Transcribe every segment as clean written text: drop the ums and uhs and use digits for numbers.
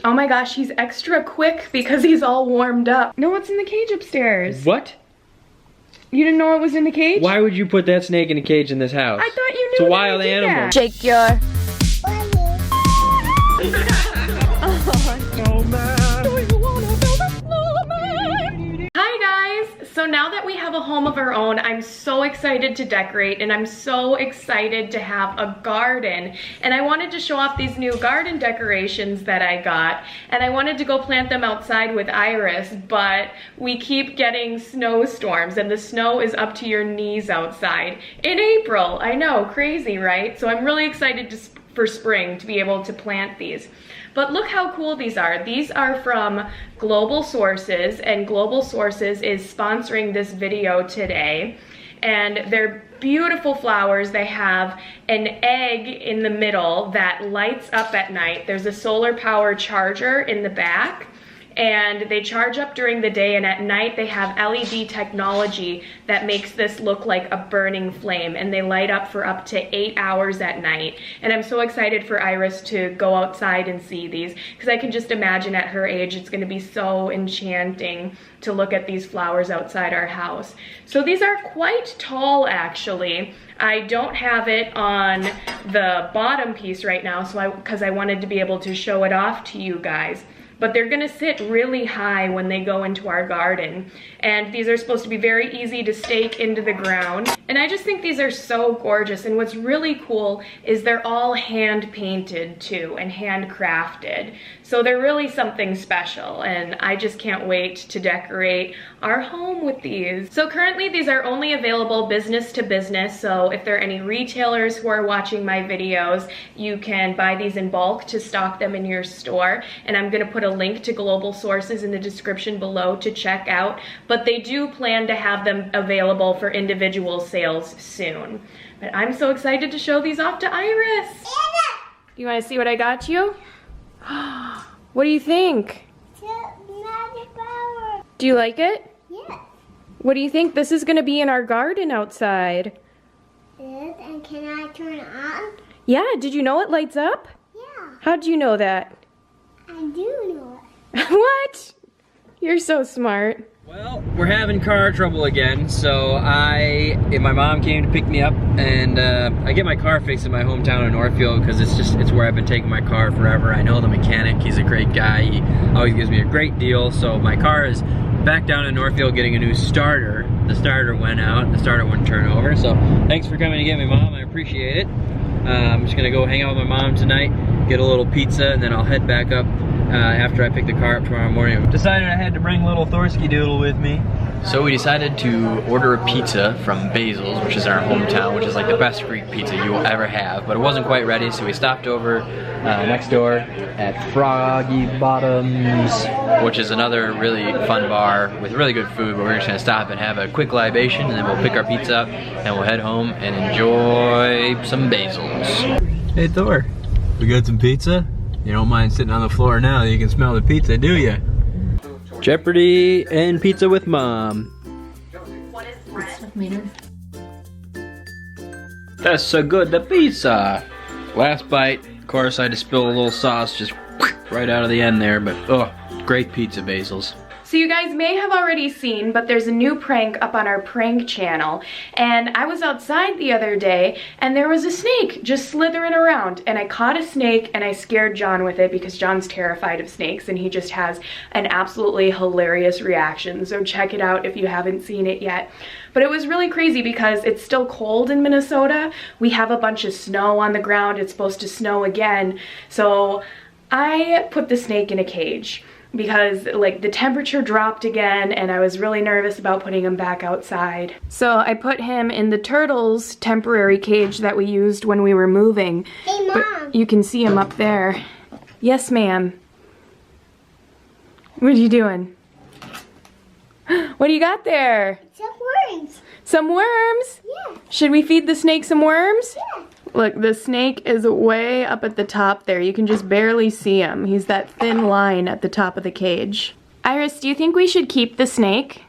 Oh my gosh, he's extra quick because he's all warmed up. No, what's in the cage upstairs? What? You didn't know what was in the cage? Why would you put that snake in a cage in this house? I thought you knew. It's a wild animal. Shake your... Hi guys! So now that we have a home of our own, I'm so excited to decorate and I'm so excited to have a garden. And I wanted to show off these new garden decorations that I got. And I wanted to go plant them outside with Iris, but we keep getting snowstorms and the snow is up to your knees outside in April. I know, crazy, right? So I'm really excited for spring to be able to plant these. But look how cool these are. These are from Global Sources, and Global Sources is sponsoring this video today. And they're beautiful flowers. They have an egg in the middle that lights up at night. There's a solar power charger in the back. And they charge up during the day, and at night they have LED technology that makes this look like a burning flame, and they light up for up to 8 hours at night. And I'm so excited for Iris to go outside and see these, because I can just imagine at her age it's going to be so enchanting to look at these flowers outside our house. So these are quite tall actually. I don't have it on the bottom piece right now, so because I wanted to be able to show it off to you guys. But they're gonna sit really high when they go into our garden. And these are supposed to be very easy to stake into the ground. And I just think these are so gorgeous. And what's really cool is they're all hand painted too and handcrafted. So they're really something special. And I just can't wait to decorate our home with these. So currently these are only available business to business. So if there are any retailers who are watching my videos, you can buy these in bulk to stock them in your store. And I'm gonna put a link to Global Sources in the description below to check out, but they do plan to have them available for individual sales soon. But I'm so excited to show these off to Iris. Anna! You want to see what I got you? What do you think? Do you like it? Yes. What do you think? This is going to be in our garden outside. Yes, and can I turn it on? Yeah, did you know it lights up? Yeah. How'd you know that? I do know it. What? You're so smart. Well, we're having car trouble again, so my mom came to pick me up, and I get my car fixed in my hometown in Northfield because it's where I've been taking my car forever. I know the mechanic, he's a great guy, he always gives me a great deal, so my car is back down in Northfield getting a new starter. The starter went out, the starter wouldn't turn over, so thanks for coming to get me, Mom, I appreciate it. I'm just gonna go hang out with my mom tonight, get a little pizza, and then I'll head back up after I pick the car up tomorrow morning. Decided I had to bring little Thorsky Doodle with me. So we decided to order a pizza from Basil's, which is our hometown, which is like the best Greek pizza you will ever have, but it wasn't quite ready, so we stopped over next door at Froggy Bottoms, which is another really fun bar with really good food, but we're just gonna stop and have a quick libation, and then we'll pick our pizza up, and we'll head home and enjoy some Basil's. Hey Thor, we got some pizza? You don't mind sitting on the floor now, you can smell the pizza, do ya? Jeopardy and pizza with Mom. What is bread? That's so good, the pizza. Last bite, of course I had to spill a little sauce just right out of the end there, but oh, great pizza, Basil's. So you guys may have already seen, but there's a new prank up on our prank channel. And I was outside the other day and there was a snake just slithering around. And I caught a snake and I scared John with it because John's terrified of snakes and he just has an absolutely hilarious reaction. So check it out if you haven't seen it yet. But it was really crazy because it's still cold in Minnesota. We have a bunch of snow on the ground. It's supposed to snow again. So I put the snake in a cage, because like the temperature dropped again and I was really nervous about putting him back outside. So I put him in the turtle's temporary cage that we used when we were moving. Hey Mom! But you can see him up there. Yes, ma'am. What are you doing? What do you got there? Some worms. Some worms? Yeah. Should we feed the snake some worms? Yeah. Look, the snake is way up at the top there. You can just barely see him. He's that thin line at the top of the cage. Iris, do you think we should keep the snake?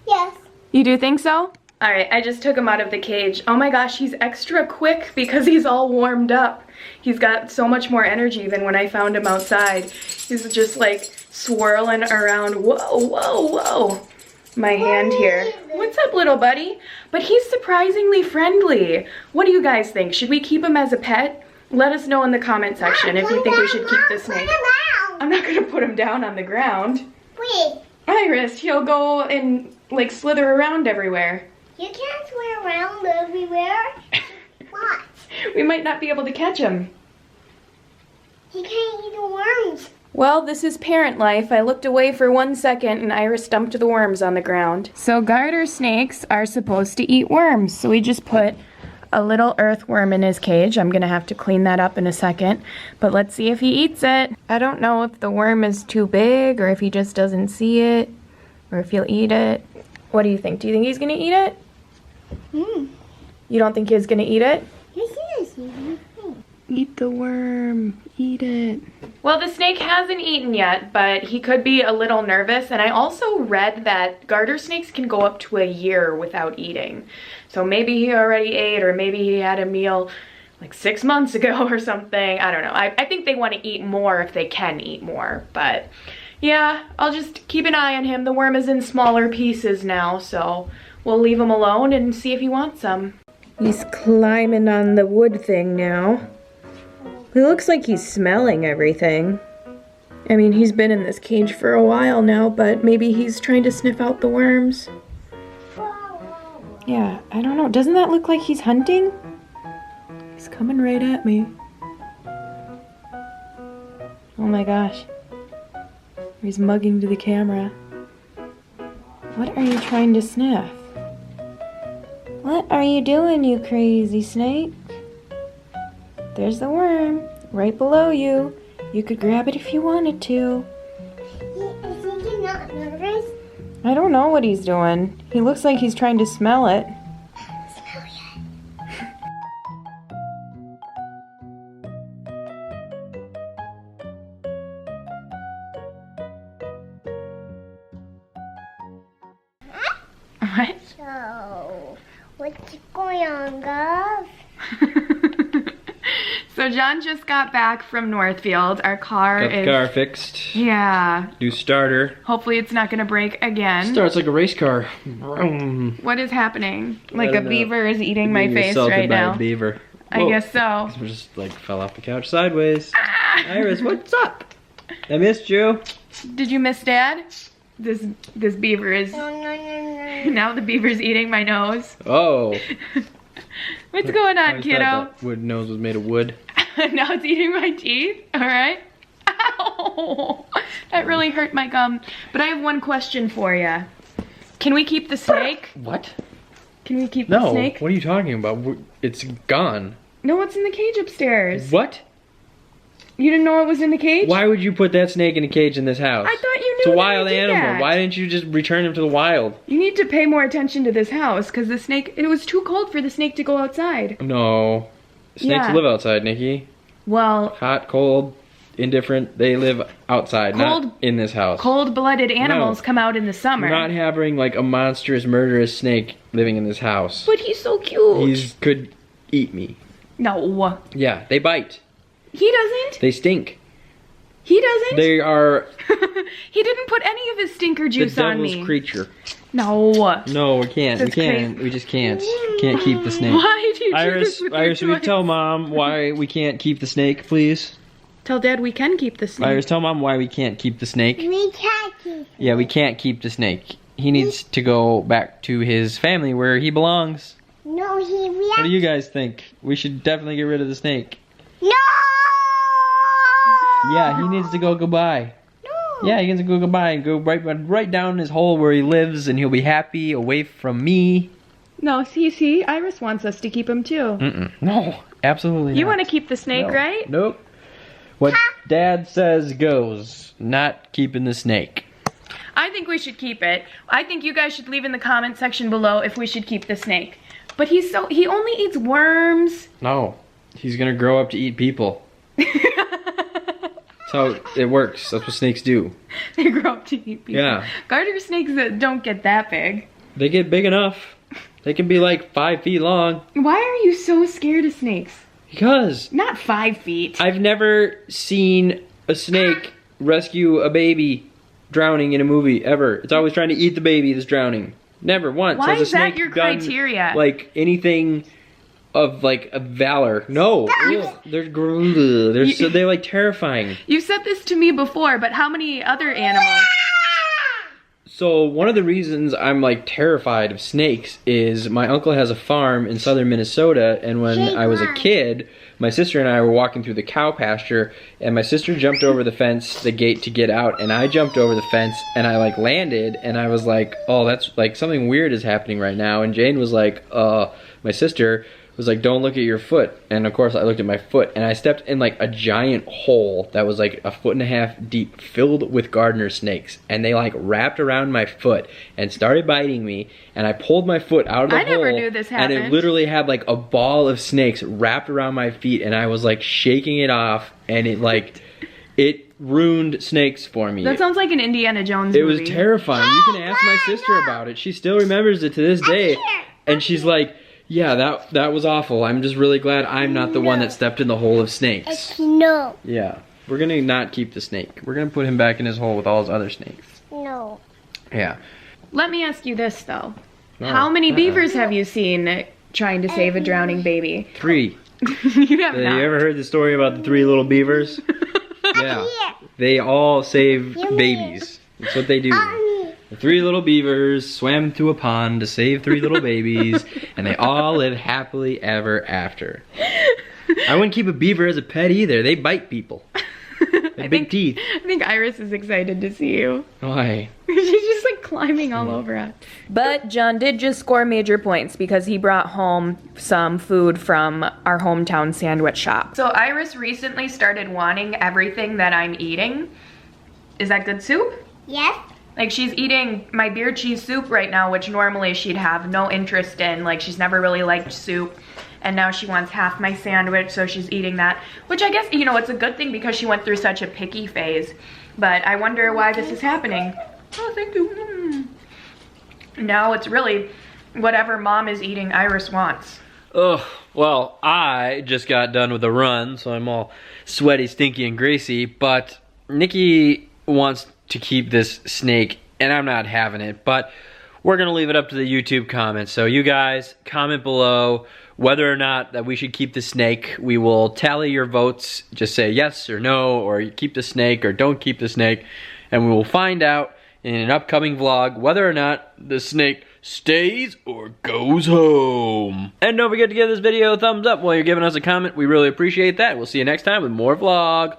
Yes. You do think so? Alright, I just took him out of the cage. Oh my gosh, he's extra quick because he's all warmed up. He's got so much more energy than when I found him outside. He's just like swirling around. Whoa, whoa, whoa. My hand here. What's up, little buddy? But he's surprisingly friendly. What do you guys think? Should we keep him as a pet? Let us know in the comment section if you think we should keep the snake. I'm not gonna put him down on the ground. Wait. Iris, he'll go and like slither around everywhere. You can't swim around everywhere. What? We might not be able to catch him. He can't eat the worms. Well, this is parent life. I looked away for 1 second and Iris dumped the worms on the ground. So garter snakes are supposed to eat worms. So we just put a little earthworm in his cage. I'm gonna have to clean that up in a second, but let's see if he eats it. I don't know if the worm is too big or if he just doesn't see it or if he'll eat it. What do you think? Do you think he's gonna eat it? You don't think he's gonna eat it? Yes, he is. Eat the worm, eat it. Well, the snake hasn't eaten yet, but he could be a little nervous. And I also read that garter snakes can go up to a year without eating. So maybe he already ate, or maybe he had a meal like 6 months ago or something. I don't know. I think they want to eat more if they can eat more. But yeah, I'll just keep an eye on him. The worm is in smaller pieces now, so we'll leave him alone and see if he wants some. He's climbing on the wood thing now. It looks like he's smelling everything. I mean, he's been in this cage for a while now, but maybe he's trying to sniff out the worms. Yeah, I don't know. Doesn't that look like he's hunting? He's coming right at me. Oh my gosh. He's mugging to the camera. What are you trying to sniff? What are you doing, you crazy snake? There's the worm, right below you. You could grab it if you wanted to. Is he not nervous? I don't know what he's doing. He looks like he's trying to smell it. Smell it. What? So, what's going on, Gov? So John just got back from Northfield. Our car Got the is... car fixed. Yeah. New starter. Hopefully it's not going to break again. Starts like a race car. Vroom. What is happening? Like a don't know. beaver is eating my Being face assaulted right by now. A beaver. I Whoa. guess so. We just like fell off the couch sideways. Ah! Iris, what's up? I missed you. Did you miss Dad? This beaver is... No. Now the beaver's eating my nose. Oh. What's going I on, always kiddo? thought that wood nose was made of wood. Now it's eating my teeth. All right. Ow! That really hurt my gum. But I have one question for you. Can we keep the snake? What? Can we keep the No. snake? What are you talking about? It's gone. No, it's in the cage upstairs. What? You didn't know it was in the cage? Why would you put that snake in a cage in this house? I thought you knew It's a that wild I did animal. that. Why didn't you just return him to the wild? You need to pay more attention to this house because the snake, it was too cold for the snake to go outside. No. Snakes Yeah. live outside, Nikki. Well, Hot, cold, indifferent. They live outside, not in this house. cold-blooded animals No. come out in the summer. We're not having like a monstrous, murderous snake living in this house. But he's so cute. He could eat me. No. Yeah, they bite. He doesn't. They stink. He doesn't. They are He didn't put any of his stinker the juice on devil's me. creature. No. No, we can't. That's we can't. crazy. We just can't. Can't keep the snake. Why do you do Iris, this with your Iris, will you toys? tell Mom why we can't keep the snake, please? Tell Dad we can keep the snake. Iris, tell Mom why we can't keep the snake. We can't keep. Yeah, we can't keep the snake. He needs to go back to his family where he belongs. No, What do you guys think? We should definitely get rid of the snake. No! Yeah, he needs to go goodbye. No! Yeah, he needs to go goodbye and go right down his hole where he lives, and he'll be happy away from me. No, see, Iris wants us to keep him too. Mm-mm. No, absolutely not. You want to keep the snake, No. right? Nope. What Dad says goes. Not keeping the snake. I think we should keep it. I think you guys should leave in the comment section below if we should keep the snake. But he only eats worms. No, he's gonna grow up to eat people. That's how it works. That's what snakes do. They grow up to eat people. Yeah. Garter snakes that don't get that big. They get big enough. They can be like 5 feet long. Why are you so scared of snakes? Because Not 5 feet. I've never seen a snake rescue a baby drowning in a movie, ever. It's always trying to eat the baby that's drowning. Never once Why has a is that snake your done, criteria? like, anything of, like, a valor. No. Ugh, they're like, terrifying. You said this to me before, but how many other animals? So one of the reasons I'm like terrified of snakes is my uncle has a farm in southern Minnesota, and when I was a kid, my sister and I were walking through the cow pasture, and my sister jumped over the fence, the gate to get out, and I jumped over the fence, and I like landed, and I was like, oh, that's like something weird is happening right now, and Jane was like, my sister was like, don't look at your foot. And of course I looked at my foot, and I stepped in like a giant hole that was like 1.5 feet deep, filled with gardener snakes, and they like wrapped around my foot and started biting me, and I pulled my foot out of the hole. I never knew this happened. And it literally had like a ball of snakes wrapped around my feet, and I was like shaking it off, and it like, it ruined snakes for me. That sounds like an Indiana Jones movie. It was terrifying. You can ask my sister about it. She still remembers it to this day, and she's like, yeah, that was awful. I'm just really glad I'm not the one that stepped in the hole of snakes. No. Yeah. We're gonna not keep the snake. We're gonna put him back in his hole with all his other snakes. No. Yeah. Let me ask you this though. Oh, How many beavers have you seen trying to save a drowning baby? 3. You have Have not. you ever heard the story about the 3 little beavers? Yeah. They all save babies. That's what they do. The 3 little beavers swam to a pond to save 3 little babies, and they all live happily ever after. I wouldn't keep a beaver as a pet either. They bite people. They have big teeth. I think Iris is excited to see you. Why? She's just like climbing all over us. But John did just score major points because he brought home some food from our hometown sandwich shop. So Iris recently started wanting everything that I'm eating. Is that good soup? Yes. Like, she's eating my beer cheese soup right now, which normally she'd have no interest in. Like, she's never really liked soup. And now she wants half my sandwich, so she's eating that. Which I guess, you know, it's a good thing because she went through such a picky phase. But I wonder why this is happening. Oh, thank you. Now it's really whatever mom is eating, Iris wants. Ugh, well, I just got done with a run, so I'm all sweaty, stinky, and greasy. But Nikki wants to keep this snake, and I'm not having it, but we're gonna leave it up to the YouTube comments. So you guys comment below whether or not that we should keep the snake. We will tally your votes. Just say yes or no, or keep the snake or don't keep the snake, and we will find out in an upcoming vlog whether or not the snake stays or goes home. And don't forget to give this video a thumbs up while you're giving us a comment. We really appreciate that. We'll see you next time with more vlog.